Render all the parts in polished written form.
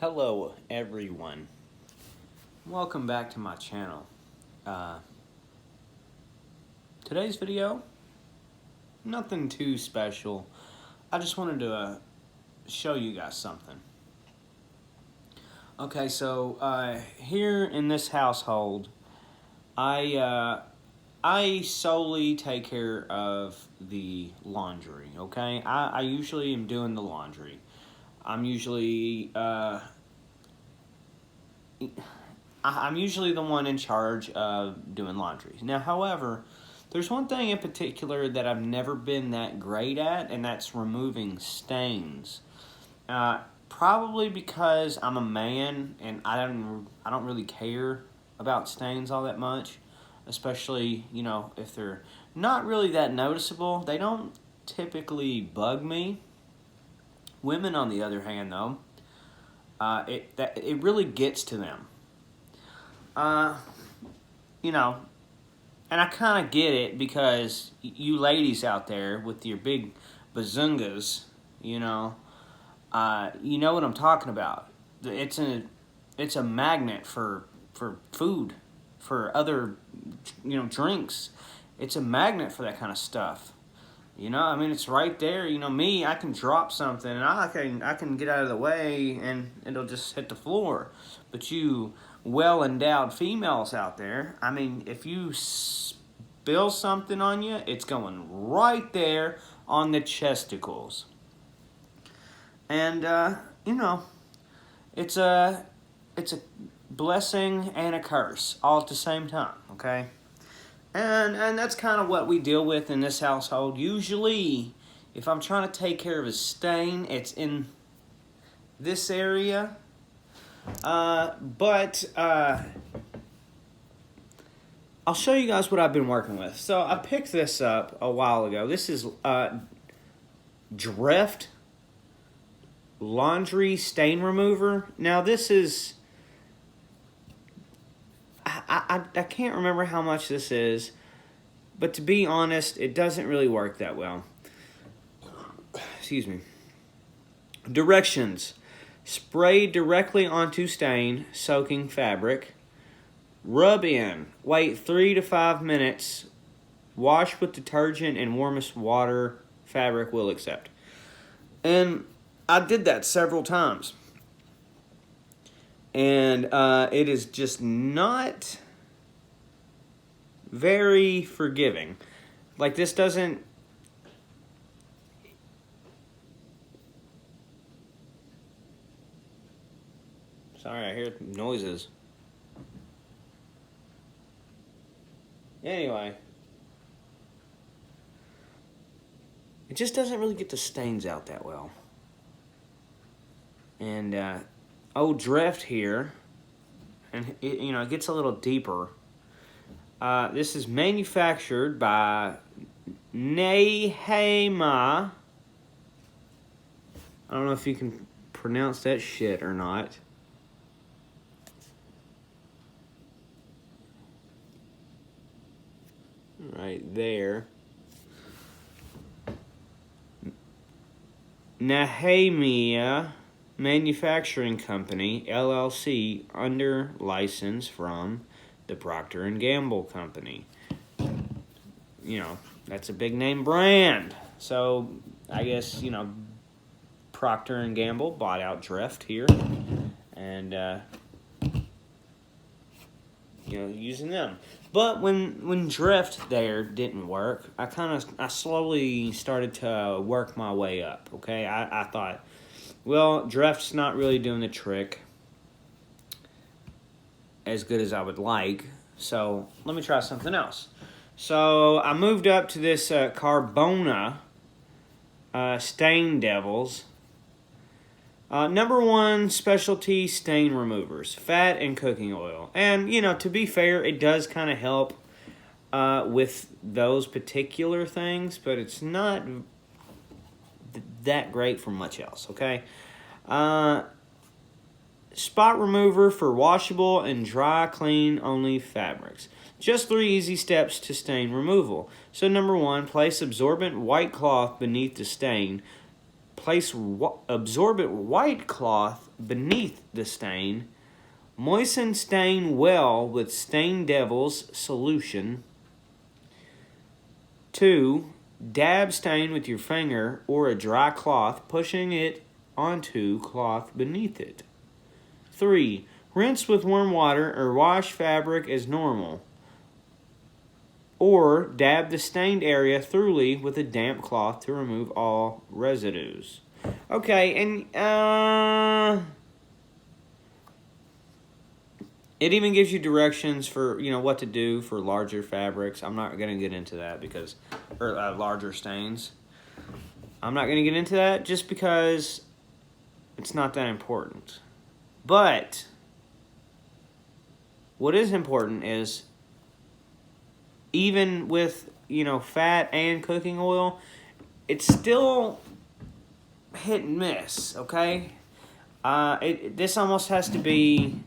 Hello everyone, welcome back to my channel. Today's video, nothing too special. I just wanted to show you guys something. Okay, so here in this household, I solely take care of the laundry. Okay, I usually am doing the laundry. I'm usually I'm usually the one in charge of doing laundry. Now, however, there's one thing in particular that I've never been that great at, and that's removing stains. Probably because I'm a man and I don't really care about stains all that much, especially, if they're not really that noticeable. They don't typically bug me. Women, on the other hand, though, it really gets to them. And I kind of get it because you ladies out there with your big bazungas, you know what I'm talking about. It's a magnet for food, for other, drinks. It's a magnet for that kind of stuff. It's right there. Me, I can drop something and I can get out of the way and it'll just hit the floor. But you well-endowed females out there, if you spill something on you, it's going right there on the chesticles. And, it's a blessing and a curse all at the same time, okay? And that's kind of what we deal with in this household. Usually, if I'm trying to take care of a stain, it's in this area. But I'll show you guys what I've been working with. So I picked this up a while ago. This is Drift Laundry Stain Remover. Now this is... I can't remember how much this is, but to be honest, it doesn't really work that well. Excuse me. Directions. Spray directly onto stain, soaking fabric. Rub in. Wait 3 to 5 minutes. Wash with detergent and warmest water fabric will accept. And I did that several times. And it is just not very forgiving. Like, this doesn't... Sorry, I hear noises. Anyway. It just doesn't really get the stains out that well. And, old Drift here, and it gets a little deeper. This is manufactured by Nehema. I don't know if you can pronounce that shit or not. Right there. Nehemia Manufacturing Company, LLC, under license from the Procter & Gamble Company. That's a big name brand. So, I guess, Procter & Gamble bought out Drift here. And, using them. But when Drift there didn't work, I slowly started to work my way up, okay? I thought, well, Drift's not really doing the trick as good as I would like, so let me try something else. So I moved up to this Carbona Stain Devils. #1 specialty stain removers, fat and cooking oil. And, to be fair, it does kind of help with those particular things, but it's not that great for much else, okay? Spot remover for washable and dry clean only fabrics. Just 3 easy steps to stain removal. So #1, place absorbent white cloth beneath the stain. Place absorbent white cloth beneath the stain. Moisten stain well with Stain Devil's solution. 2. Dab stain with your finger or a dry cloth, pushing it onto cloth beneath it. 3. Rinse with warm water or wash fabric as normal. Or dab the stained area thoroughly with a damp cloth to remove all residues. Okay, and it even gives you directions for, what to do for larger fabrics. I'm not going to get into that because, or larger stains. I'm not going to get into that just because it's not that important. But what is important is even with, fat and cooking oil, it's still hit and miss, okay? This almost has to be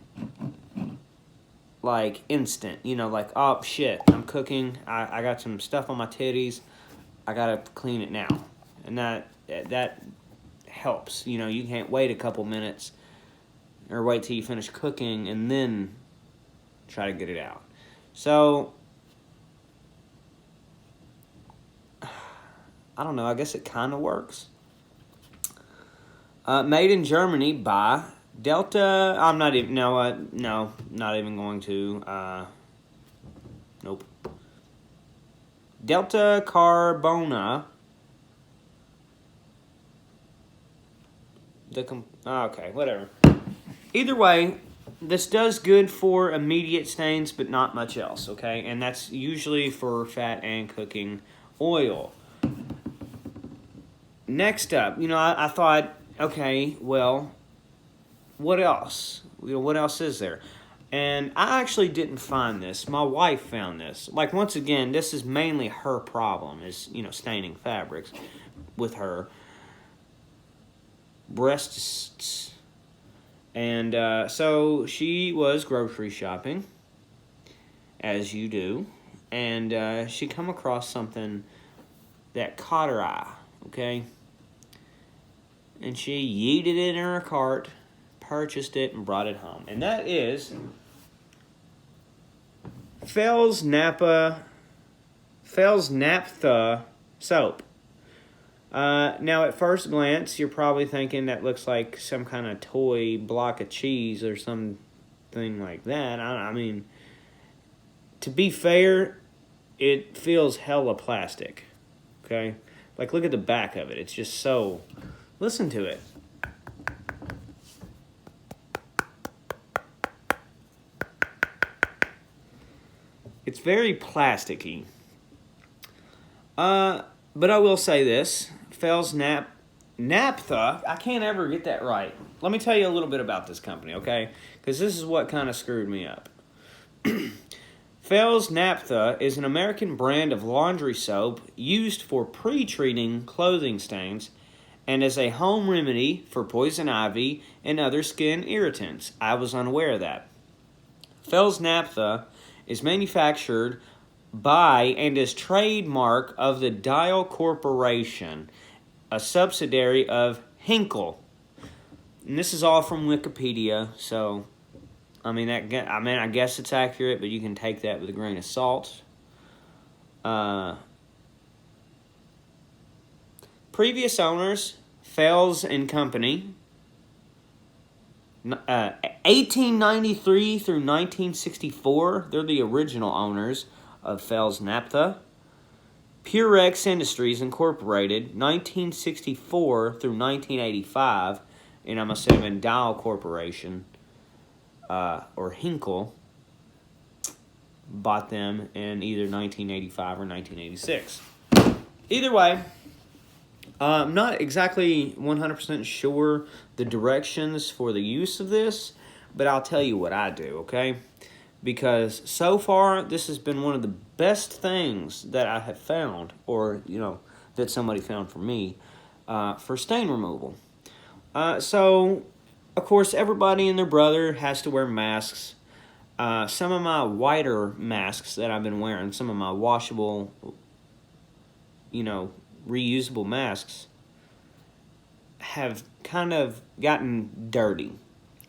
like instant, like, oh shit, I'm cooking, I got some stuff on my titties, I gotta clean it now. And that helps. You can't wait a couple minutes or wait till you finish cooking and then try to get it out. So I don't know, I guess it kind of works. Made in Germany by Delta. I'm not even, no, not even going to. Nope. Delta Carbona. Okay, whatever. Either way, this does good for immediate stains, but not much else, okay? And that's usually for fat and cooking oil. Next up, I thought, okay, well, what else? What else is there? And I actually didn't find this. My wife found this. Like, once again, this is mainly her problem, is, staining fabrics with her breasts. And so she was grocery shopping, as you do, and she come across something that caught her eye, okay? And she yeeted it in her cart, purchased it, and brought it home. And that is Fels-Naptha Soap. Now, at first glance, you're probably thinking that looks like some kind of toy block of cheese or something like that. I mean, to be fair, it feels hella plastic, okay? Like, look at the back of it. It's just so... Listen to it. It's very plasticky. But I will say this. Fels-Naptha, I can't ever get that right. Let me tell you a little bit about this company, okay? Because this is what kind of screwed me up. Fels-Naptha is an American brand of laundry soap used for pre-treating clothing stains and as a home remedy for poison ivy and other skin irritants. I was unaware of that. Fels-Naptha is manufactured by and is trademark of the Dial Corporation, a subsidiary of Henkel. And this is all from Wikipedia, so I guess it's accurate, but you can take that with a grain of salt. Previous owners, Fels and Company, 1893 through 1964, they're the original owners of Fels-Naptha. Purex Industries Incorporated, 1964 through 1985, and I'm assuming Dial Corporation, or Henkel, bought them in either 1985 or 1986. Either way, I'm not exactly 100% sure the directions for the use of this, but I'll tell you what I do, okay? Because so far, this has been one of the best things that I have found, or, that somebody found for me, for stain removal. So, of course, everybody and their brother has to wear masks. Some of my whiter masks that I've been wearing, some of my washable, reusable masks, have kind of gotten dirty.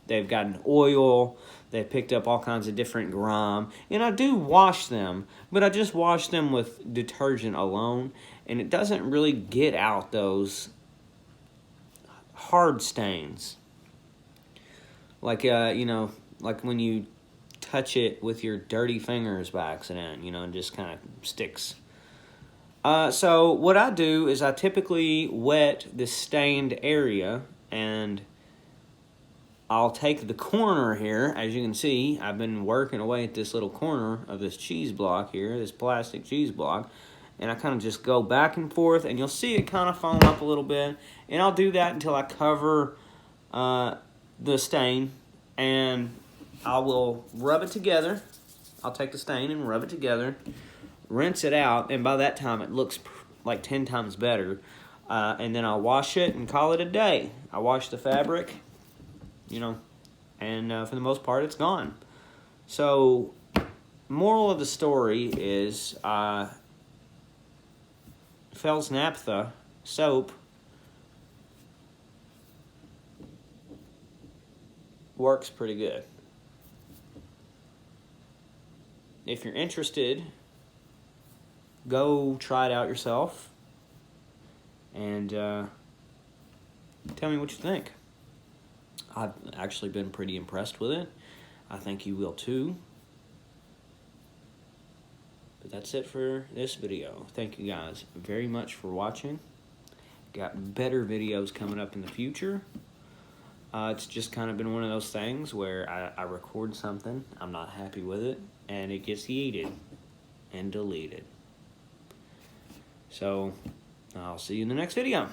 They've gotten oil. They've picked up all kinds of different grime. And I do wash them, but I just wash them with detergent alone. And it doesn't really get out those hard stains. Like, like when you touch it with your dirty fingers by accident, and just kind of sticks. So what I do is I typically wet the stained area, and I'll take the corner here. As you can see, I've been working away at this little corner of this cheese block here, this plastic cheese block, and I kind of just go back and forth, and you'll see it kind of foam up a little bit, and I'll do that until I cover the stain, and I will rub it together. I'll take the stain and rub it together, rinse it out, and by that time it looks like 10 times better. And then I'll wash it and call it a day. I wash the fabric, and for the most part it's gone. So, moral of the story is Fels-Naptha Soap works pretty good. If you're interested, go try it out yourself and tell me what you think. I've actually been pretty impressed with it. I think you will too. But that's it for this video. Thank you guys very much for watching. Got better videos coming up in the future. It's just kind of been one of those things where I record something, I'm not happy with it, and it gets yeeted and deleted. So, I'll see you in the next video.